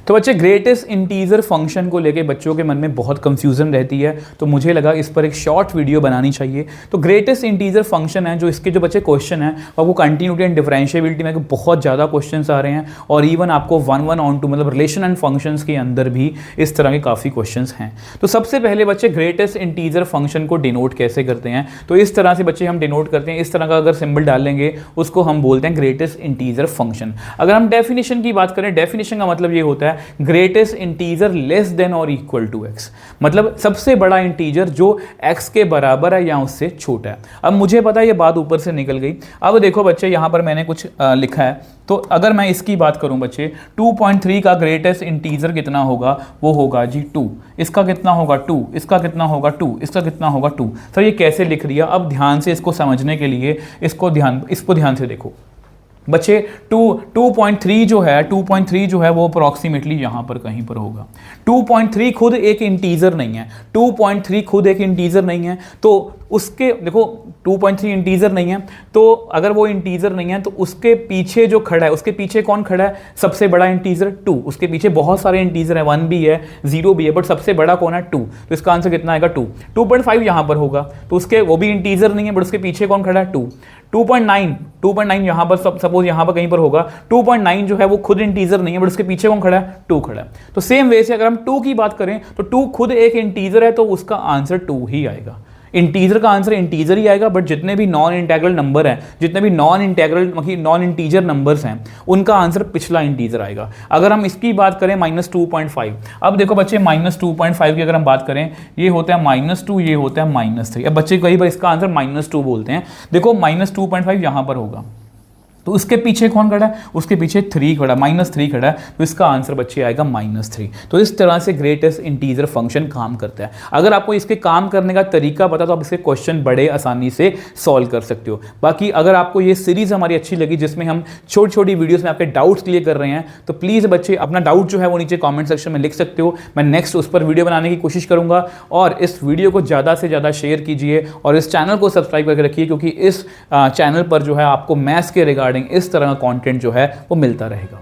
तो बच्चे greatest integer function को लेके बच्चों के मन में बहुत कंफ्यूजन रहती है, तो मुझे लगा इस पर एक शॉर्ट वीडियो बनानी चाहिए। तो ग्रेटेस्ट इंटीजर फंक्शन है जो इसके जो बच्चे क्वेश्चन है और वो कंटिन्यूटी एंड डिफरेंशिएबिलिटी में बहुत ज़्यादा क्वेश्चन आ रहे हैं और इवन आपको 1-1 ऑन टू मतलब रिलेशन एंड फंक्शंस के अंदर भी इस तरह के काफ़ी क्वेश्चन हैं। तो सबसे पहले बच्चे ग्रेटेस्ट इंटीजर फंक्शन को डिनोट कैसे करते हैं, तो इस तरह से बच्चे हम डिनोट करते हैं। इस तरह का अगर सिंबल डाल लेंगे उसको हम बोलते हैं ग्रेटेस्ट इंटीजर फंक्शन। अगर हम डेफिनेशन की बात करें, डेफिनेशन का मतलब ये होता है ग्रेटेस्ट इंटीजर लेस देन और इक्वल टू एक्स, मतलब सबसे बड़ा इंटीजर जो एक्स के बराबर है या उससे छोटा है। अब मुझे पता है ये बात ऊपर से निकल गई। अब देखो बच्चे यहाँ पर मैंने कुछ लिखा है, तो अगर मैं इसकी बात करूं बच्चे 2.3 का ग्रेटेस्ट इंटीजर कितना होगा, वो होगा जी 2। इसका कितना होगा 2, इसका कितना होगा 2, इसका कितना होगा 2। सर ये कैसे लिख दिया, अब ध्यान से इसको समझने के लिए इसको ध्यान से देखो बच्चे। 2.3 जो है वो अप्रॉक्सीमेटली यहाँ पर कहीं पर होगा। 2.3 खुद एक इंटीजर नहीं है, 2.3 खुद एक इंटीजर नहीं है, तो उसके देखो 2.3 इंटीजर नहीं है, तो अगर वो इंटीजर नहीं है तो उसके पीछे जो खड़ा है, उसके पीछे कौन खड़ा है, सबसे बड़ा इंटीजर 2। उसके पीछे बहुत सारे इंटीजर है, 1 भी है 0 भी है, बट सबसे बड़ा कौन है 2। तो इसका आंसर कितना आएगा 2। 2.5 यहाँ पर होगा, तो उसके वो भी इंटीजर नहीं है, बट उसके पीछे कौन खड़ा है 2। 2.9 यहाँ पर सपोज यहाँ पर कहीं पर होगा। 2.9 जो है वो खुद इंटीजर नहीं है, बट उसके पीछे कौन खड़ा है 2 खड़ा है। तो सेम वे से अगर हम 2 की बात करें तो 2 खुद एक इंटीजर है, तो उसका आंसर 2 ही आएगा। इंटीजर का आंसर इंटीजर ही आएगा, बट जितने भी नॉन इंटीग्रल नंबर हैं, जितने भी नॉन इंटीजर नंबर्स हैं, उनका आंसर पिछला इंटीजर आएगा। अगर हम इसकी बात करें -2.5, अब देखो बच्चे -2.5 की अगर हम बात करें, ये होता है -2, ये होता है -3। अब बच्चे कई बार इसका आंसर -2 बोलते हैं। देखो -2.5 यहाँ पर होगा, तो उसके पीछे कौन खड़ा है, उसके पीछे 3 खड़ा, -3 खड़ा है, तो इसका आंसर बच्चे आएगा -3। तो इस तरह से ग्रेटेस्ट इंटीजर फंक्शन काम करता है। अगर आपको इसके काम करने का तरीका पता तो आप इसके क्वेश्चन बड़े आसानी से सॉल्व कर सकते हो। बाकी अगर आपको ये सीरीज हमारी अच्छी लगी जिसमें हम छोटी छोटी वीडियोस में आपके डाउट्स क्लियर कर रहे हैं, तो प्लीज़ बच्चे अपना डाउट जो है वो नीचे कॉमेंट सेक्शन में लिख सकते हो। मैं नेक्स्ट उस पर वीडियो बनाने की कोशिश करूँगा, और इस वीडियो को ज़्यादा से ज़्यादा शेयर कीजिए और इस चैनल को सब्सक्राइब करके रखिए, क्योंकि इस चैनल पर जो है आपको मैथ्स के रिगार्डिंग इस तरह का कंटेंट जो है वो मिलता रहेगा।